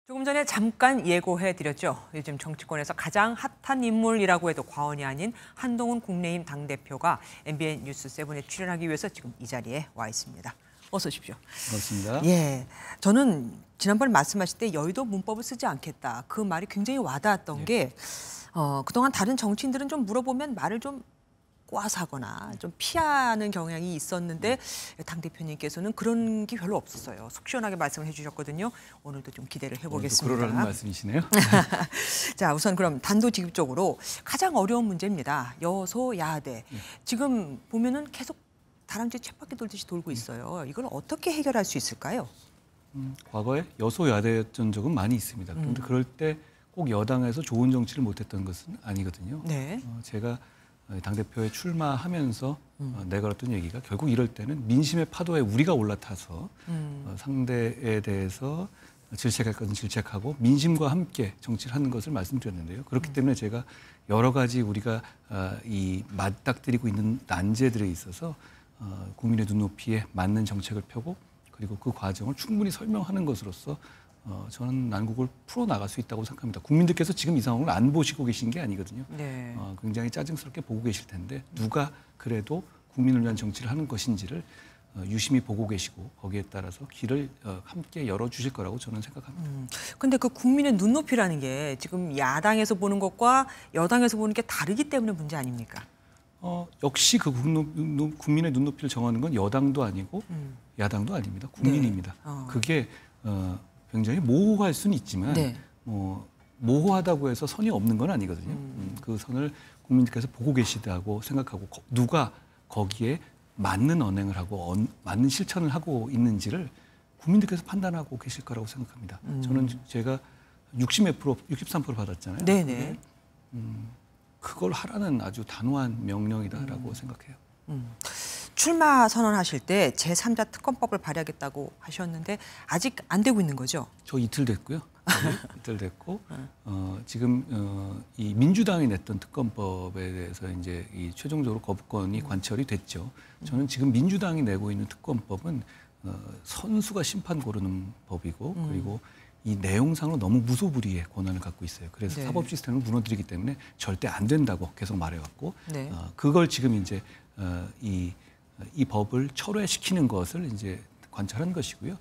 조금 전에 잠깐 예고해드렸죠. 요즘 정치권에서 가장 핫한 인물이라고 해도 과언이 아닌 한동훈 국민의힘 당대표가 MBN 뉴스 7에 출연하기 위해서 지금 이 자리에 와 있습니다. 어서 오십시오. 그렇습니다. 예, 저는 지난번에 말씀하실 때 여의도 문법을 쓰지 않겠다. 그 말이 굉장히 와닿았던 게 그동안 다른 정치인들은 좀 물어보면 말을 좀 꼬아서 하거나 좀 피하는 경향이 있었는데 당대표님께서는 그런 게 별로 없었어요. 속 시원하게 말씀을 해주셨거든요. 오늘도 좀 기대를 해보겠습니다. 그러라는 말씀이시네요. 자, 우선 그럼 단도직입적으로 가장 어려운 문제입니다. 여소야대. 지금 보면은 계속 다람쥐 쳇바퀴 돌듯이 돌고 있어요. 이걸 어떻게 해결할 수 있을까요? 과거에 여소야대였던 적은 많이 있습니다. 그런데 그럴 때 꼭 여당에서 좋은 정치를 못했던 것은 아니거든요. 네. 제가 당대표에 출마하면서 내걸었던 얘기가 결국 이럴 때는 민심의 파도에 우리가 올라타서 상대에 대해서 질책할 것은 질책하고 민심과 함께 정치를 하는 것을 말씀드렸는데요. 그렇기 때문에 제가 여러 가지 우리가 이 맞닥뜨리고 있는 난제들에 있어서 국민의 눈높이에 맞는 정책을 펴고 그리고 그 과정을 충분히 설명하는 것으로서 저는 난국을 풀어나갈 수 있다고 생각합니다. 국민들께서 지금 이 상황을 안 보시고 계신 게 아니거든요. 네. 굉장히 짜증스럽게 보고 계실 텐데 누가 그래도 국민을 위한 정치를 하는 것인지를 유심히 보고 계시고 거기에 따라서 길을 함께 열어주실 거라고 저는 생각합니다. 근데 그 국민의 눈높이라는 게 지금 야당에서 보는 것과 여당에서 보는 게 다르기 때문에 문제 아닙니까? 역시 그 국민의 눈높이를 정하는 건 여당도 아니고 야당도 아닙니다. 국민입니다. 네. 그게 굉장히 모호할 수는 있지만 네. 모호하다고 해서 선이 없는 건 아니거든요. 그 선을 국민들께서 보고 계시다고 생각하고 누가 거기에 맞는 언행을 하고 맞는 실천을 하고 있는지를 국민들께서 판단하고 계실 거라고 생각합니다. 저는 제가 63% 받았잖아요. 네네. 그걸 하라는 아주 단호한 명령이다라고 생각해요. 출마 선언하실 때 제3자 특검법을 발의하겠다고 하셨는데 아직 안 되고 있는 거죠? 저 이틀 됐고요. 이틀 됐고 지금 이 민주당이 냈던 특검법에 대해서 이제 이 최종적으로 거부권이 관철이 됐죠. 저는 지금 민주당이 내고 있는 특검법은 선수가 심판 고르는 법이고 그리고 이 내용상으로 너무 무소불위의 권한을 갖고 있어요. 그래서 네. 사법 시스템을 무너뜨리기 때문에 절대 안 된다고 계속 말해왔고 네. 그걸 지금 이제 이 법을 철회시키는 것을 이제 관찰한 것이고요.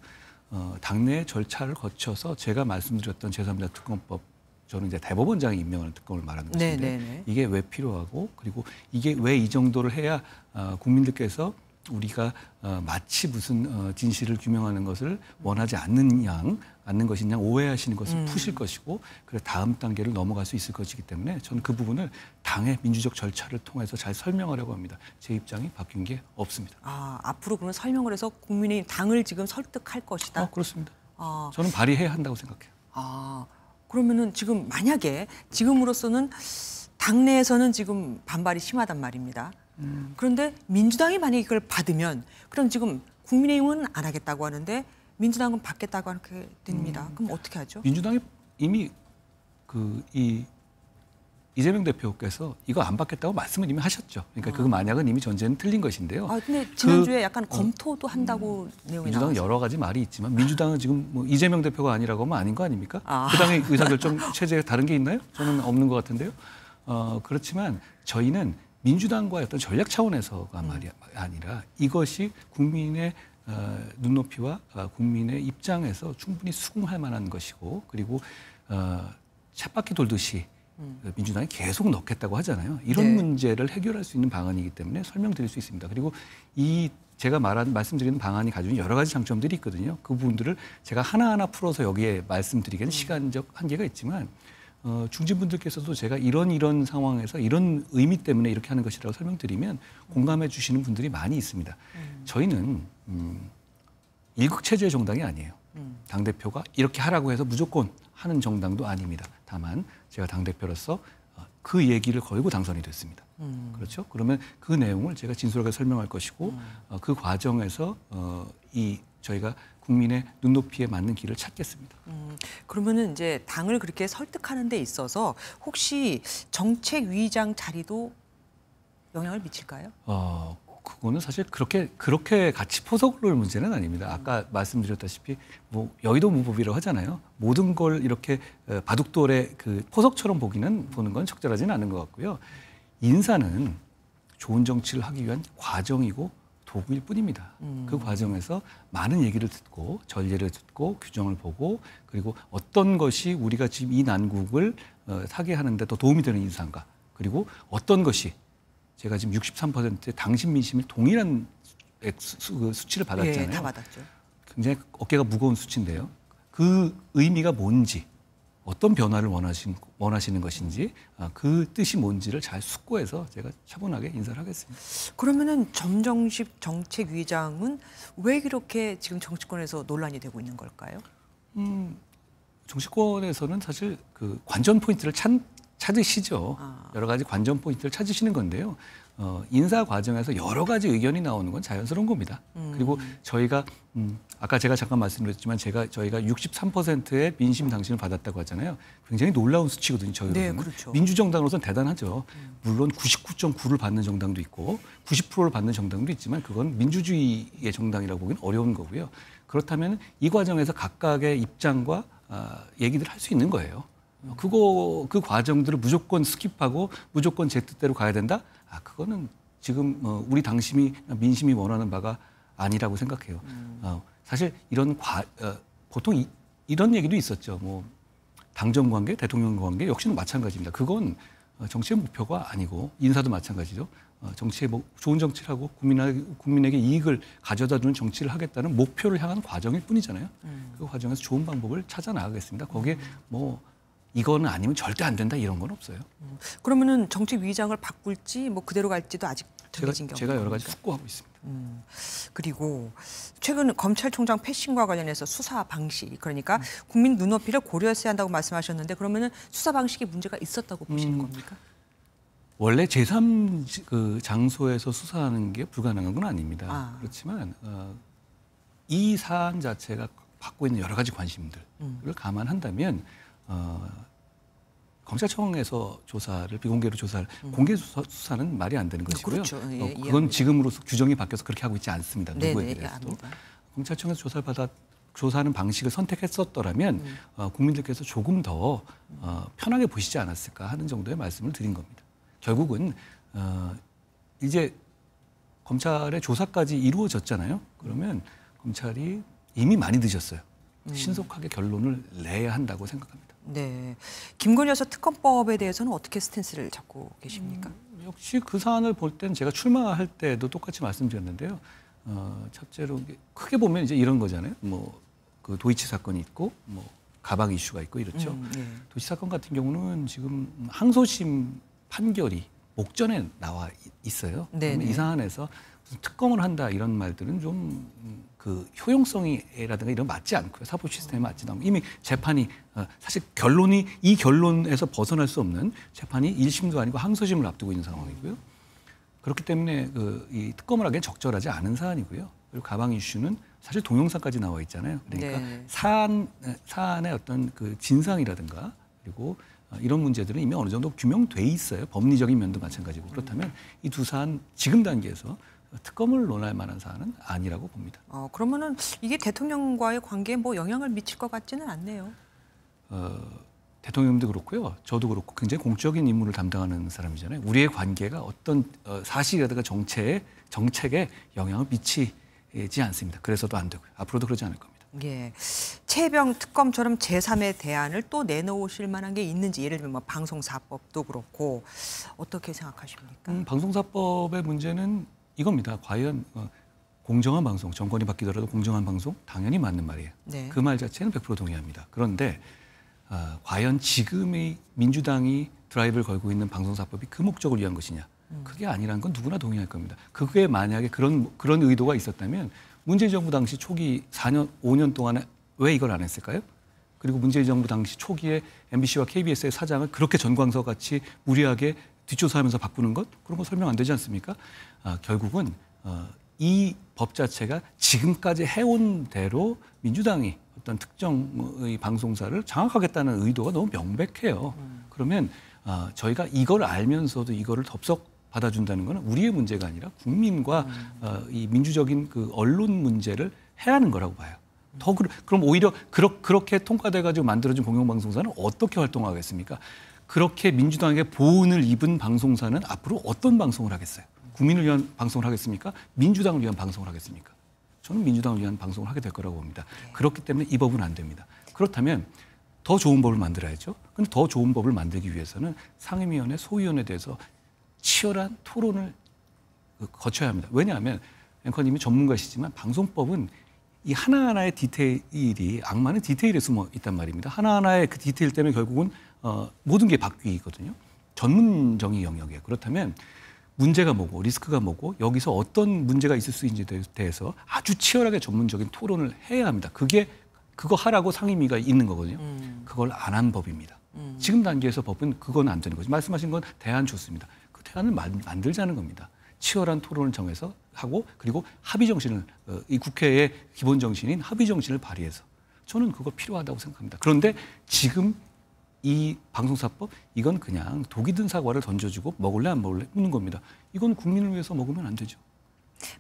당내 절차를 거쳐서 제가 말씀드렸던 제3자 특검법, 저는 이제 대법원장이 임명하는 특검을 말하는 것인데 네네네. 이게 왜 필요하고 그리고 이게 왜 이 정도를 해야 국민들께서 우리가 마치 무슨 진실을 규명하는 것을 원하지 않는 것인 양 오해하시는 것을 푸실 것이고 그래서 다음 단계를 넘어갈 수 있을 것이기 때문에 저는 그 부분을 당의 민주적 절차를 통해서 잘 설명하려고 합니다. 제 입장이 바뀐 게 없습니다. 앞으로 그러면 설명을 해서 국민의힘 당을 지금 설득할 것이다? 그렇습니다. 저는 발의해야 한다고 생각해요. 그러면은 지금 만약에 지금으로서는 당내에서는 지금 반발이 심하단 말입니다. 그런데 민주당이 만약에 이걸 받으면 그럼 지금 국민의힘은 안 하겠다고 하는데 민주당은 받겠다고 하게 됩니다. 그럼 어떻게 하죠? 민주당이 이미 이재명 대표께서 이거 안 받겠다고 말씀을 이미 하셨죠. 그러니까 그 만약은 이미 전제는 틀린 것인데요. 근데 지난주에 약간 검토도 한다고 내용이 민주당은 나왔어요. 여러 가지 말이 있지만 민주당은 지금 뭐 이재명 대표가 아니라고 하면 아닌 거 아닙니까? 그 당의 의사결정 체제에 다른 게 있나요? 저는 없는 것 같은데요. 그렇지만 저희는 민주당과의 어떤 전략 차원에서가 말이 아니라 이것이 국민의 눈높이와 국민의 입장에서 충분히 수긍할 만한 것이고 그리고 쳇바퀴 돌듯이 민주당이 계속 넣겠다고 하잖아요. 이런 문제를 해결할 수 있는 방안이기 때문에 설명드릴 수 있습니다. 그리고 제가 말씀드리는 방안이 가지고 있는 여러 가지 장점들이 있거든요. 그 부분들을 제가 하나하나 풀어서 여기에 말씀드리기에는 시간적 한계가 있지만 중진분들께서도 제가 이런 상황에서 이런 의미 때문에 이렇게 하는 것이라고 설명드리면 공감해 주시는 분들이 많이 있습니다. 저희는 일극체제의 정당이 아니에요. 당대표가 이렇게 하라고 해서 무조건 하는 정당도 아닙니다. 다만 제가 당대표로서 그 얘기를 걸고 당선이 됐습니다. 그렇죠? 그러면 그 내용을 제가 진솔하게 설명할 것이고 그 과정에서 저희가 국민의 눈높이에 맞는 길을 찾겠습니다. 그러면은 이제 당을 그렇게 설득하는 데 있어서 혹시 정책위의장 자리도 영향을 미칠까요? 그거는 사실 그렇게 같이 포석을 문제는 아닙니다. 아까 말씀드렸다시피 뭐 여의도 문법이라고 하잖아요. 모든 걸 이렇게 바둑돌의 그 포석처럼 보는 건 적절하지는 않은 것 같고요. 인사는 좋은 정치를 하기 위한 과정이고 도구일 뿐입니다. 그 과정에서 많은 얘기를 듣고 전례를 듣고 규정을 보고 그리고 어떤 것이 우리가 지금 이 난국을 사게 하는데 더 도움이 되는 인사인가 그리고 어떤 것이 제가 지금 63%의 당신 민심을 동일한 수치를 받았잖아요. 예, 다 받았죠. 굉장히 어깨가 무거운 수치인데요. 그 의미가 뭔지 어떤 변화를 원하시는 것인지 그 뜻이 뭔지를 잘 숙고해서 제가 차분하게 인사를 하겠습니다. 그러면은 점정식 정책위장은 왜 이렇게 지금 정치권에서 논란이 되고 있는 걸까요? 정치권에서는 사실 그 관전 포인트를 찾으시죠. 여러 가지 관전 포인트를 찾으시는 건데요. 인사 과정에서 여러 가지 의견이 나오는 건 자연스러운 겁니다. 그리고 저희가 아까 제가 잠깐 말씀드렸지만 저희가 63%의 민심 당신을 받았다고 하잖아요. 굉장히 놀라운 수치거든요. 저희로서는. 네, 그렇죠. 민주정당으로서는 대단하죠. 물론 99.9를 받는 정당도 있고 90%를 받는 정당도 있지만 그건 민주주의의 정당이라고 보기는 어려운 거고요. 그렇다면 이 과정에서 각각의 입장과 얘기들을 할 수 있는 거예요. 그 과정들을 무조건 스킵하고 무조건 제 뜻대로 가야 된다? 그거는 지금 우리 민심이 원하는 바가 아니라고 생각해요. 사실 보통 이런 얘기도 있었죠. 뭐 당정 관계, 대통령 관계 역시는 마찬가지입니다. 그건 정치의 목표가 아니고 인사도 마찬가지죠. 정치의 좋은 정치를 하고 국민에게 이익을 가져다 주는 정치를 하겠다는 목표를 향한 과정일 뿐이잖아요. 그 과정에서 좋은 방법을 찾아 나가겠습니다. 거기에 뭐 이거는 아니면 절대 안 된다 이런 건 없어요. 그러면은 정책위장을 바꿀지 뭐 그대로 갈지도 아직 정해진 경우. 제가 여러 가지 숙고하고 있습니다. 그리고 최근 검찰총장 패싱과 관련해서 수사 방식 그러니까 국민 눈높이를 고려했어야 한다고 말씀하셨는데 그러면은 수사 방식에 문제가 있었다고 보시는 겁니까? 원래 제3 그 장소에서 수사하는 게 불가능한 건 아닙니다. 그렇지만 이 사안 자체가 받고 있는 여러 가지 관심들을 감안한다면 검찰청에서 조사를 비공개로 조사를 공개 수사는 말이 안 되는 것이고요. 그렇죠. 예, 그건 지금으로서 규정이 바뀌어서 그렇게 하고 있지 않습니다. 누구에 네네, 대해서도. 검찰청에서 조사하는 방식을 선택했었더라면 국민들께서 조금 더 편하게 보시지 않았을까 하는 정도의 말씀을 드린 겁니다. 결국은 이제 검찰의 조사까지 이루어졌잖아요. 그러면 검찰이 이미 많이 늦었어요. 신속하게 결론을 내야 한다고 생각합니다. 네, 김건희 여사 특검법에 대해서는 어떻게 스탠스를 잡고 계십니까? 역시 그 사안을 볼 땐 제가 출마할 때도 똑같이 말씀드렸는데요. 첫째로 크게 보면 이제 이런 거잖아요. 뭐 그 도이치 사건이 있고, 뭐 가방 이슈가 있고 이렇죠. 네. 도이치 사건 같은 경우는 지금 항소심 판결이 목전에 나와 있어요. 이 사안에서 무슨 특검을 한다 이런 말들은 좀 그 효용성이라든가 이런 맞지 않고요. 사법 시스템에 맞지도 않고 이미 재판이 사실 이 결론에서 벗어날 수 없는 재판이 1심도 아니고 항소심을 앞두고 있는 상황이고요. 그렇기 때문에 이 특검을 하기엔 적절하지 않은 사안이고요. 그리고 가방 이슈는 사실 동영상까지 나와 있잖아요. 그러니까 사안의 어떤 그 진상이라든가 그리고 이런 문제들은 이미 어느 정도 규명돼 있어요. 법리적인 면도 마찬가지고. 그렇다면 이 두 사안 지금 단계에서 특검을 논할 만한 사안은 아니라고 봅니다. 그러면은 이게 대통령과의 관계에 뭐 영향을 미칠 것 같지는 않네요. 대통령도 그렇고요. 저도 그렇고 굉장히 공적인 임무를 담당하는 사람이잖아요. 우리의 관계가 어떤 사실이라든가 정책에 영향을 미치지 않습니다. 그래서도 안 되고요. 앞으로도 그러지 않을 겁니다. 예, 최병 특검처럼 제3의 대안을 또 내놓으실 만한 게 있는지 예를 들면 뭐 방송사법도 그렇고 어떻게 생각하십니까? 방송사법의 문제는 이겁니다. 과연 공정한 방송, 정권이 바뀌더라도 공정한 방송 당연히 맞는 말이에요. 네. 그 말 자체는 100% 동의합니다. 그런데 과연 지금의 민주당이 드라이브를 걸고 있는 방송사법이 그 목적을 위한 것이냐? 그게 아니라는 건 누구나 동의할 겁니다. 그게 만약에 그런 의도가 있었다면 문재인 정부 당시 초기 4년, 5년 동안에 왜 이걸 안 했을까요? 그리고 문재인 정부 당시 초기에 MBC와 KBS의 사장을 그렇게 전광석 같이 무리하게 뒷조사하면서 바꾸는 것? 그런 거 설명 안 되지 않습니까? 결국은 이 법 자체가 지금까지 해온 대로 민주당이 어떤 특정의 방송사를 장악하겠다는 의도가 너무 명백해요. 그러면 저희가 이걸 알면서도 이거를 덥석 받아준다는 것은 우리의 문제가 아니라 국민과 이 민주적인 그 언론 문제를 해야 하는 거라고 봐요. 그럼 오히려 그렇게 통과돼가지고 만들어진 공영방송사는 어떻게 활동하겠습니까? 그렇게 민주당에게 보은을 입은 방송사는 앞으로 어떤 방송을 하겠어요? 국민을 위한 방송을 하겠습니까? 민주당을 위한 방송을 하겠습니까? 저는 민주당을 위한 방송을 하게 될 거라고 봅니다. 그렇기 때문에 이 법은 안 됩니다. 그렇다면 더 좋은 법을 만들어야죠. 근데 더 좋은 법을 만들기 위해서는 상임위원회, 소위원회에 대해서 치열한 토론을 거쳐야 합니다. 왜냐하면 앵커님이 전문가시지만 방송법은 이 하나하나의 디테일이 악마는 디테일에 숨어 있단 말입니다. 하나하나의 그 디테일 때문에 결국은 모든 게 바뀌거든요. 전문정의 영역이에요. 그렇다면 문제가 뭐고 리스크가 뭐고 여기서 어떤 문제가 있을 수 있는지에 대해서 아주 치열하게 전문적인 토론을 해야 합니다. 그거 하라고 상임위가 있는 거거든요. 그걸 안 한 법입니다. 지금 단계에서 법은 그건 안 되는 거죠. 말씀하신 건 대안 좋습니다. 그 대안을 만들자는 겁니다. 치열한 토론을 정해서 하고 그리고 합의 정신을 이 국회의 기본 정신인 합의 정신을 발휘해서 저는 그거 필요하다고 생각합니다. 그런데 지금 이 방송사법 이건 그냥 독이 든 사과를 던져주고 먹을래 안 먹을래 묻는 겁니다. 이건 국민을 위해서 먹으면 안 되죠.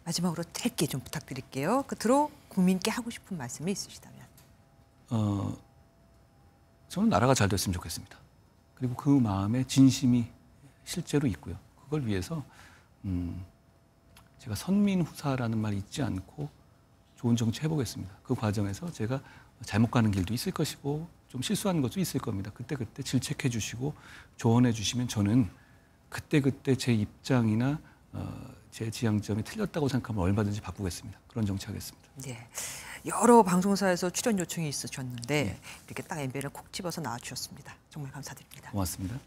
마지막으로 짧게 좀 부탁드릴게요. 끝으로 국민께 하고 싶은 말씀이 있으시다면. 저는 나라가 잘 됐으면 좋겠습니다. 그리고 그 마음에 진심이 실제로 있고요. 그걸 위해서 제가 선민후사라는 말 잊지 않고 좋은 정치 해보겠습니다. 그 과정에서 제가 잘못 가는 길도 있을 것이고 좀 실수하는 것도 있을 겁니다. 그때 질책해 주시고 조언해 주시면 저는 그때 제 입장이나 제 지향점이 틀렸다고 생각하면 얼마든지 바꾸겠습니다. 그런 정치하겠습니다. 네. 여러 방송사에서 출연 요청이 있으셨는데 이렇게 딱 MBN을 콕 집어서 나와주셨습니다. 정말 감사드립니다. 고맙습니다.